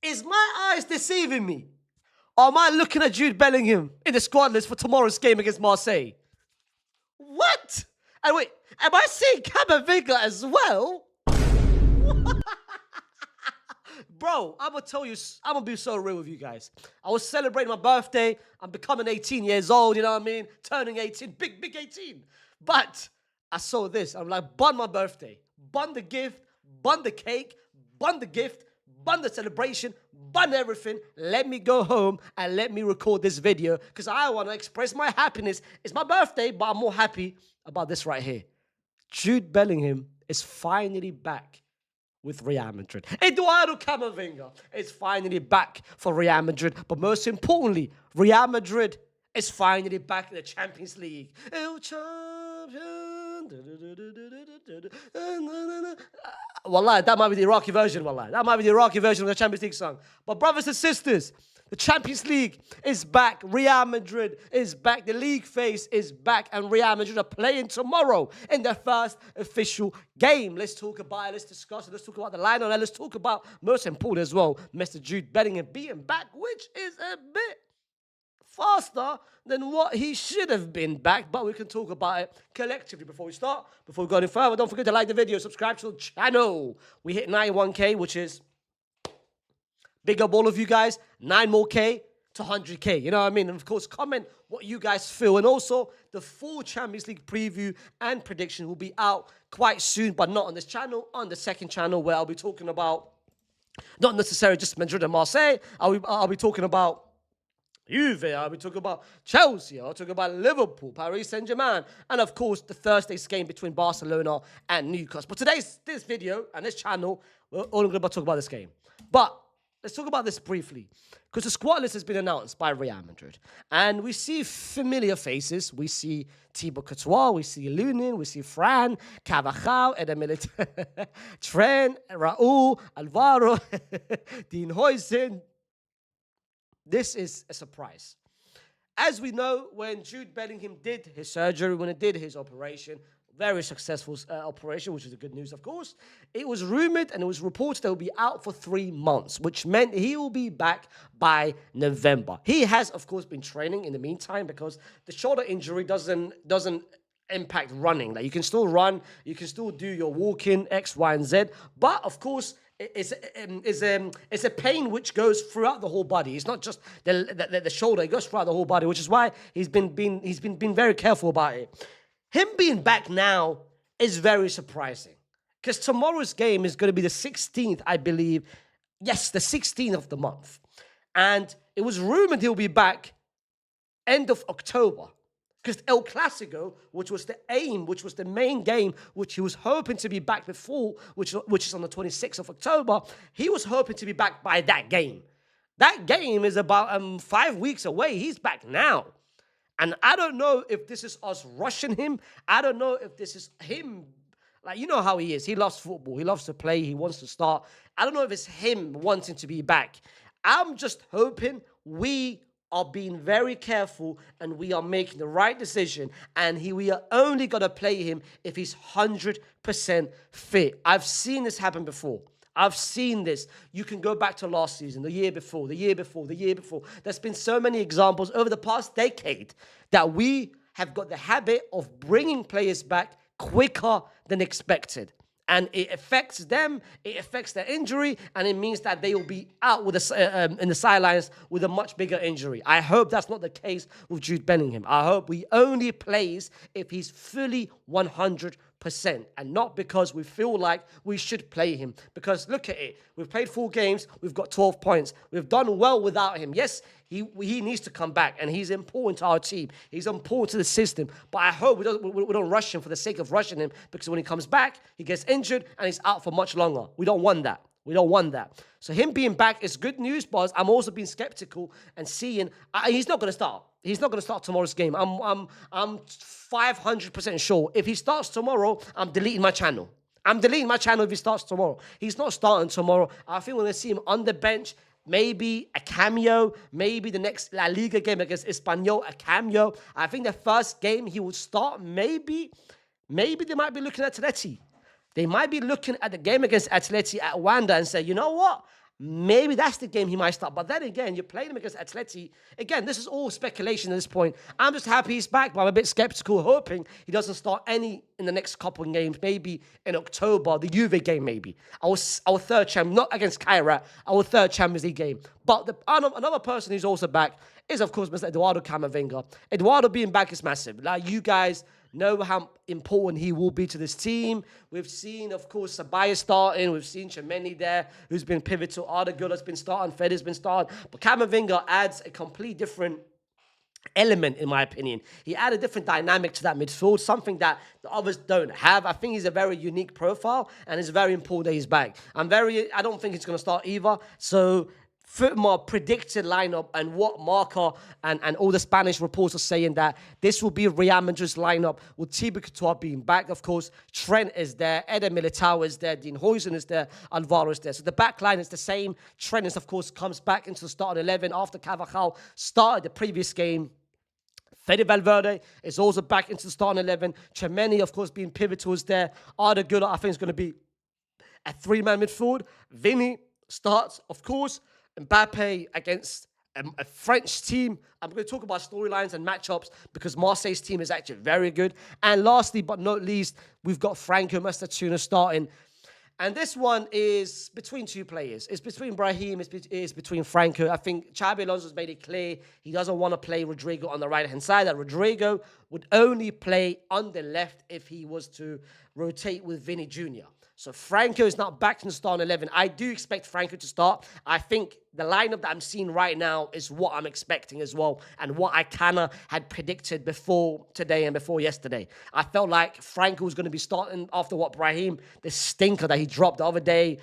Is my eyes deceiving me? Or am I looking at Jude Bellingham in the squad list for tomorrow's game against Marseille? What? And wait, am I seeing Camavinga as well? Bro, I'm gonna tell you, I'm gonna be so real with you guys. I was celebrating my birthday. I'm becoming 18 years old, you know what I mean? Turning 18, big 18. But I saw this. I'm like, bun my birthday, bun the gift, bun the cake, bun the gift, bun the celebration, bun everything. Let me go home and let me record this video because I want to express my happiness. It's my birthday, but I'm more happy about this right here. Jude Bellingham is finally back with Real Madrid. Eduardo Camavinga is finally back for Real Madrid. But most importantly, Real Madrid is finally back in the Champions League. El Champion. Wallah, that might be the Iraqi version, wallah. That might be the Iraqi version of the Champions League song. But brothers and sisters, the Champions League is back. Real Madrid is back. The league phase is back. And Real Madrid are playing tomorrow in their first official game. Let's talk about it. Let's discuss it. Let's talk about the line on it. Let's talk about, most important as well, Mr. Jude Bellingham being back, which is a bit faster than what he should have been back. But we can talk about it collectively before we start. Before we go any further, don't forget to like the video, subscribe to the channel. We hit 91K, which is big up all of you guys, 9 more K to 100K, you know what I mean? And of course, comment what you guys feel. And also, the full Champions League preview and prediction will be out quite soon, but not on this channel, on the second channel, where I'll be talking about, not necessarily just Madrid and Marseille, I'll be talking about Juve, I'll be talking about Chelsea, I'll talk about Liverpool, Paris Saint-Germain, and of course, the Thursday's game between Barcelona and Newcastle. But this video and this channel, we're only going to talk about this game. But let's talk about this briefly, because the squad list has been announced by Real Madrid. And we see familiar faces. We see Thibaut Courtois, we see Lunin, we see Fran, Carvajal, Eder Militao, Trent, Raul, Alvaro, Dean Huijsen. This is a surprise. As we know, when Jude Bellingham did his surgery, when he did his operation, very successful operation, which is the good news, of course. It was rumored and it was reported that he'll be out for 3 months, which meant he will be back by November. He has, of course, been training in the meantime because the shoulder injury doesn't impact running. Like, you can still run, you can still do your walking, X, Y, and Z, but of course, it's a pain which goes throughout the whole body. It's not just the shoulder; it goes throughout the whole body, which is why he's been very careful about it. Him being back now is very surprising because tomorrow's game is going to be the 16th, I believe. Yes, the 16th of the month, and it was rumored he'll be back end of October. Because El Clasico, which was the aim, which was the main game, which he was hoping to be back before, which is on the 26th of October, he was hoping to be back by that game. That game is about 5 weeks away. He's back now. And I don't know if this is us rushing him. I don't know if this is him. Like, you know how he is. He loves football. He loves to play. He wants to start. I don't know if it's him wanting to be back. I'm just hoping we are being very careful and we are making the right decision, and we are only going to play him if he's 100% fit. I've seen this happen before. I've seen this. You can go back to last season, the year before, the year before, the year before. There's been so many examples over the past decade that we have got the habit of bringing players back quicker than expected. And it affects them, it affects their injury, and it means that they will be out with in the sidelines with a much bigger injury. I hope that's not the case with Jude Bellingham. I hope he only plays if he's fully 100%, and not because we feel like we should play him. Because look at it. We've played 4 games. We've got 12 points. We've done well without him. Yes, he needs to come back, and he's important to our team. He's important to the system. But I hope we don't rush him for the sake of rushing him, because when he comes back, he gets injured, and he's out for much longer. We don't want that. We don't want that. So him being back is good news, but I'm also being skeptical and seeing he's not going to start. He's not going to start tomorrow's game. I'm 500% sure. If he starts tomorrow, I'm deleting my channel. I'm deleting my channel if he starts tomorrow. He's not starting tomorrow. I think we're going to see him on the bench. Maybe a cameo. Maybe the next La Liga game against Espanyol, a cameo. I think the first game he will start. Maybe they might be looking at Atleti. They might be looking at the game against Atleti at Wanda and say, you know what? maybe that's the game he might start. But then again, you're playing him against Atleti. Again, this is all speculation at this point. I'm just happy he's back, but I'm a bit skeptical, hoping he doesn't start any in the next couple of games. Maybe in October, the Juve game, maybe. Our third champ, not against Kyra, our third Champions League game. But another person who's also back is, of course, Mr. Eduardo Camavinga. Eduardo being back is massive. Like, you guys know how important he will be to this team. We've seen, of course, Sabaya starting. We've seen Chemeni there, who's been pivotal. Arda Güller's been starting. Fedi's been starting. But Camavinga adds a complete different element, in my opinion. He added a different dynamic to that midfield, something that the others don't have. I think he's a very unique profile, and it's very important that he's back. I don't think he's going to start either. So, my predicted lineup and what Marca and all the Spanish reports are saying, that this will be Real Madrid's lineup with Thibaut Courtois being back. Of course, Trent is there, Eder Militao is there, Dean Huijsen is there, Alvaro is there. So the back line is the same. Trent is, of course, comes back into the starting 11 after Carvajal started the previous game. Fede Valverde is also back into the starting 11. Chemeni, of course, being pivotal is there. Arda Güler, I think, is going to be a three-man midfield. Vini starts, of course. Mbappe against a French team. I'm going to talk about storylines and matchups because Marseille's team is actually very good. And lastly, but not least, we've got Franco Mastatuna starting. And this one is between two players. It's between Brahim, it's between Franco. I think Xabi Alonso's made it clear he doesn't want to play Rodrigo on the right-hand side, that Rodrigo would only play on the left if he was to rotate with Vini Jr. So Franco is not back in the starting 11. I do expect Franco to start. I think the lineup that I'm seeing right now is what I'm expecting as well, and what I kind of had predicted before today and before yesterday. I felt like Franco was going to be starting after what Brahim, the stinker that he dropped the other day.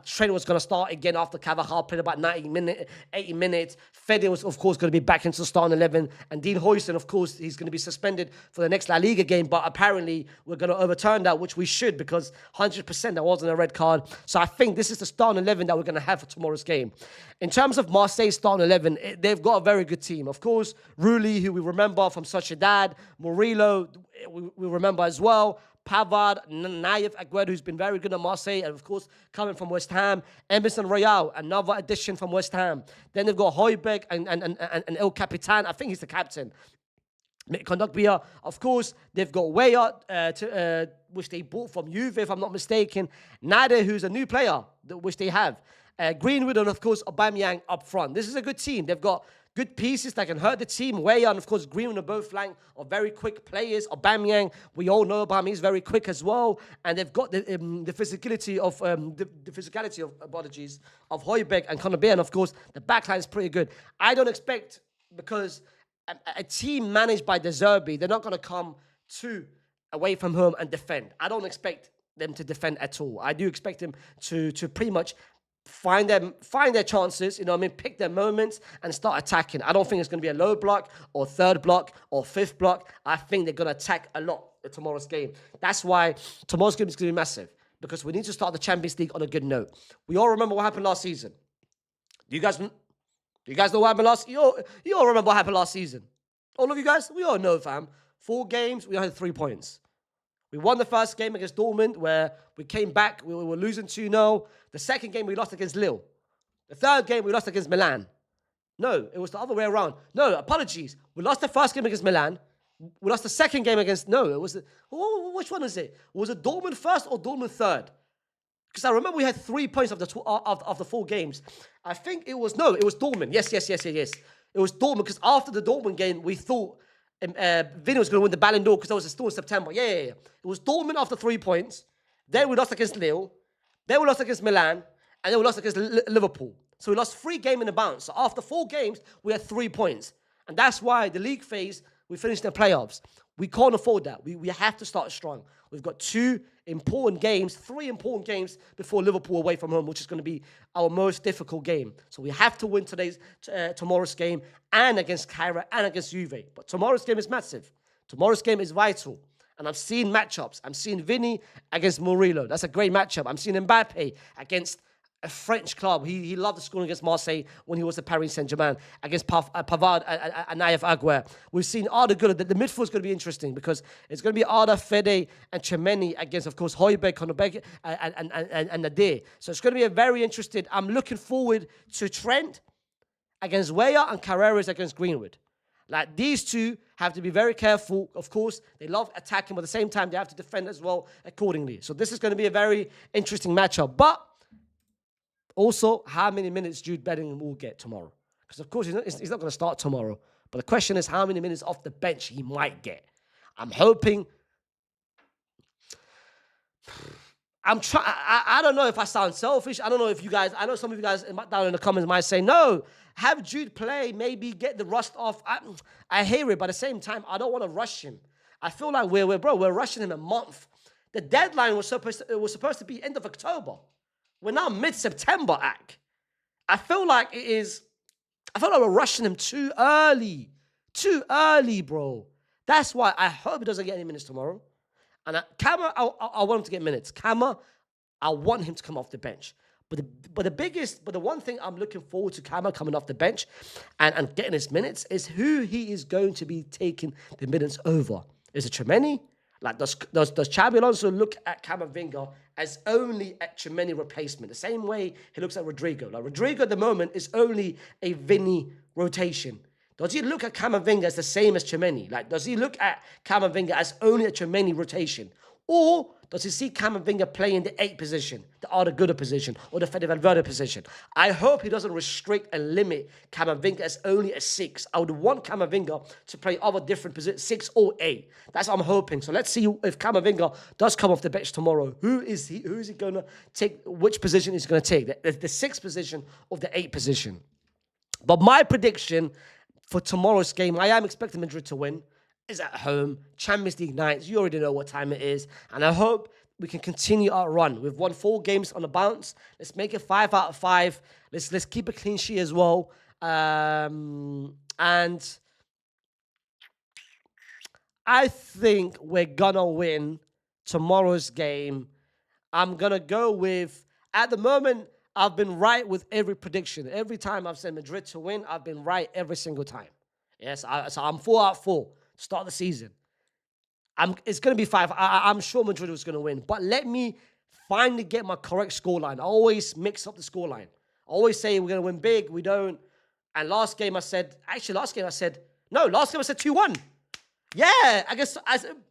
Trent was going to start again after Carvajal played about 80 minutes. Fede was, of course, going to be back into the starting 11. And Dean Huijsen, of course, he's going to be suspended for the next La Liga game. But apparently, we're going to overturn that, which we should, because 100% that wasn't a red card. So I think this is the starting 11 that we're going to have for tomorrow's game. In terms of Marseille's starting 11, they've got a very good team. Of course, Rulli, who we remember from Sociedad, Murillo, we remember as well. Pavard, Naif Aguero, who's been very good at Marseille, and of course, coming from West Ham. Emerson Royal, another addition from West Ham. Then they've got Højbjerg and El Capitan. I think he's the captain. Kondogbia, of course, they've got Weah, which they bought from Juve, if I'm not mistaken. Nade, who's a new player, which they have. Greenwood, and of course, Aubameyang up front. This is a good team. They've got good pieces that can hurt the team. Weah and, of course, Greenwood on both flank are very quick players. Aubameyang, we all know about him. He's very quick as well. And they've got the physicality of apologies of Højbjerg and Kondogbia. And, of course, the backline is pretty good. I don't expect, because a team managed by De Zerbi, they're not going to come away from home and defend. I don't expect them to defend at all. I do expect them to pretty much find their chances, pick their moments and start attacking. I don't think it's going to be a low block or third block or fifth block. I think they're going to attack a lot at tomorrow's game. That's why tomorrow's game is going to be massive, because we need to start the Champions League on a good note. We all remember what happened last season. Do you guys know what happened last? You all remember what happened last season? All of you guys? We all know, fam. 4 games, we had 3 points. We won the first game against Dortmund, where we came back, we were losing 2-0. The second game, we lost against Lille. The third game, we lost against Milan. No, it was the other way around. No, apologies. We lost the first game against Milan. We lost the second game against... No, it was... which one is it? Was it Dortmund first or Dortmund third? Because I remember we had 3 points of the 4 games. I think it was... No, it was Dortmund. Yes. It was Dortmund, because after the Dortmund game, we thought Vini was going to win the Ballon d'Or, because that was still in September. Yeah. It was Dortmund after 3 points. Then we lost against Lille. Then we lost against Milan. And then we lost against Liverpool. So we lost 3 games in a bounce. So after 4 games, we had 3 points. And that's why the league phase, we finished in the playoffs. We can't afford that. We have to start strong. We've got 3 important games before Liverpool away from home, which is going to be our most difficult game. So we have to win tomorrow's game, and against Cairo and against Juve. But tomorrow's game is massive. Tomorrow's game is vital. And I'm seeing matchups. I'm seeing Vini against Murillo. That's a great matchup. I'm seeing Mbappe against a French club. He loved the scoring against Marseille when he was at Paris Saint-Germain, against Pavard and Nayef Aguirre. We've seen Arda Güler. The midfield is going to be interesting because it's going to be Arda, Fede, and Tchouameni against, of course, Højbjerg, Konobek, and Nadir. So it's going to be a very interesting. I'm looking forward to Trent against Weah and Carreras against Greenwood. Like, these two have to be very careful. Of course, they love attacking, but at the same time, they have to defend as well accordingly. So this is going to be a very interesting matchup. But also, how many minutes Jude Bellingham will get tomorrow? Because, of course, he's not going to start tomorrow. But the question is how many minutes off the bench he might get. I'm hoping... I don't know if I sound selfish. I don't know if you guys... I know some of you guys down in the comments might say, no, have Jude play, maybe get the rust off. I hear it, but at the same time, I don't want to rush him. I feel like we're rushing him a month. The deadline was supposed to be end of October. We're now mid-September, I feel like we're rushing him too early. Too early, bro. That's why I hope he doesn't get any minutes tomorrow. And Kama, I want him to get minutes. Kama, I want him to come off the bench. But the one thing I'm looking forward to Kama coming off the bench and getting his minutes is who he is going to be taking the minutes over. Is it Tchouameni? Like, does Xabi Alonso look at Camavinga as only a Tchouameni replacement? The same way he looks at Rodrigo. Like, Rodrigo at the moment is only a Vinny rotation. Does he look at Camavinga as the same as Tchouameni? Like, does he look at Camavinga as only a Tchouameni rotation? Or does he see Camavinga playing the 8 position, the Arda Güler position, or the Fede Valverde position? I hope he doesn't restrict and limit Camavinga as only a 6. I would want Camavinga to play other different positions, 6 or 8. That's what I'm hoping. So let's see if Camavinga does come off the bench tomorrow. Who is he going to take? Which position is he going to take? The 6th position or the 8th position? But my prediction for tomorrow's game, I am expecting Madrid to win. Is at home, Champions League nights. You already know what time it is. And I hope we can continue our run. We've won 4 games on the bounce. Let's make it 5 out of 5. Let's keep a clean sheet as well. And I think we're going to win tomorrow's game. I'm going to go with, at the moment, I've been right with every prediction. Every time I've said Madrid to win, I've been right every single time. Yes, so I'm 4 out of 4. Start the season. It's going to be 5. I'm sure Madrid was going to win. But let me finally get my correct scoreline. I always mix up the scoreline. I always say we're going to win big. We don't. And last game I said 2-1. Yeah,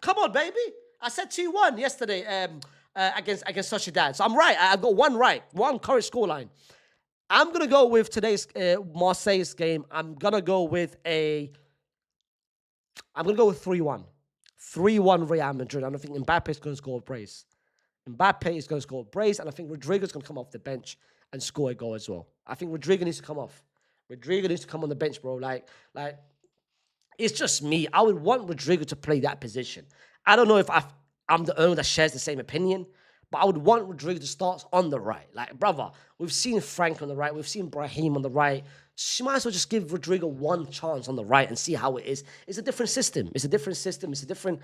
come on, baby. I said 2-1 yesterday against Sociedad. So I'm right. I got one right. One correct scoreline. I'm going to go with today's Marseille's game. I'm going to go with 3-1. 3-1 Real Madrid. And I think Mbappe is going to score a brace. Mbappe is going to score a brace. And I think Rodrigo's going to come off the bench and score a goal as well. I think Rodrigo needs to come off. Rodrigo needs to come on the bench, bro. Like, it's just me. I would want Rodrigo to play that position. I don't know if I'm the only one that shares the same opinion, but I would want Rodrigo to start on the right. Like, brother, we've seen Frank on the right. We've seen Brahim on the right. She might as well just give Rodrigo one chance on the right and see how it is. It's a different system. It's a different system. It's a different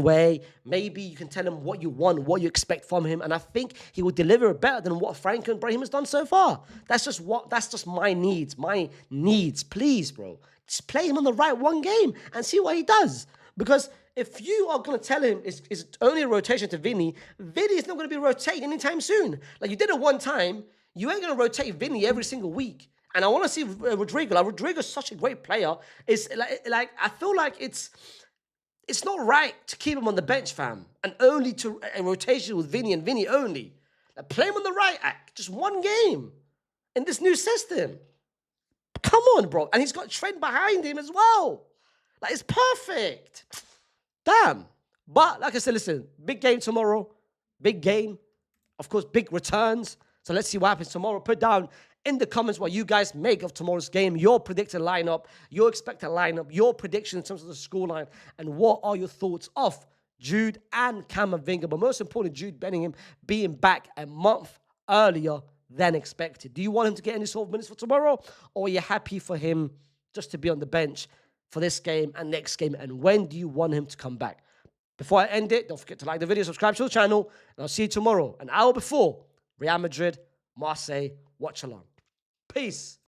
way. Maybe you can tell him what you want, what you expect from him, and I think he will deliver better than what Frank and Brahim has done so far. That's just my needs. My needs. Please, bro. Just play him on the right one game and see what he does. Because if you are going to tell him it's only a rotation to Vinny, Vinny is not going to be rotating anytime soon. Like, you did it one time. You ain't going to rotate Vinny every single week. And I want to see Rodrigo. Like, Rodrigo's such a great player. It's like I feel like it's not right to keep him on the bench, fam, and only to a rotation with Vinny and Vinny only. Like, play him on the right, just one game in this new system. Come on, bro. And he's got Trent behind him as well. Like, it's perfect. Damn. But like I said, listen, big game tomorrow. Big game. Of course, big returns. So let's see what happens tomorrow. Put down in the comments what you guys make of tomorrow's game, your predicted lineup, your expected lineup, your prediction in terms of the scoreline, and what are your thoughts of Jude and Camavinga, but most importantly, Jude Bellingham being back a month earlier than expected. Do you want him to get any sort of minutes for tomorrow, or are you happy for him just to be on the bench for this game and next game, and when do you want him to come back? Before I end it, don't forget to like the video, subscribe to the channel, and I'll see you tomorrow, an hour before Real Madrid Marseille watch along. Peace.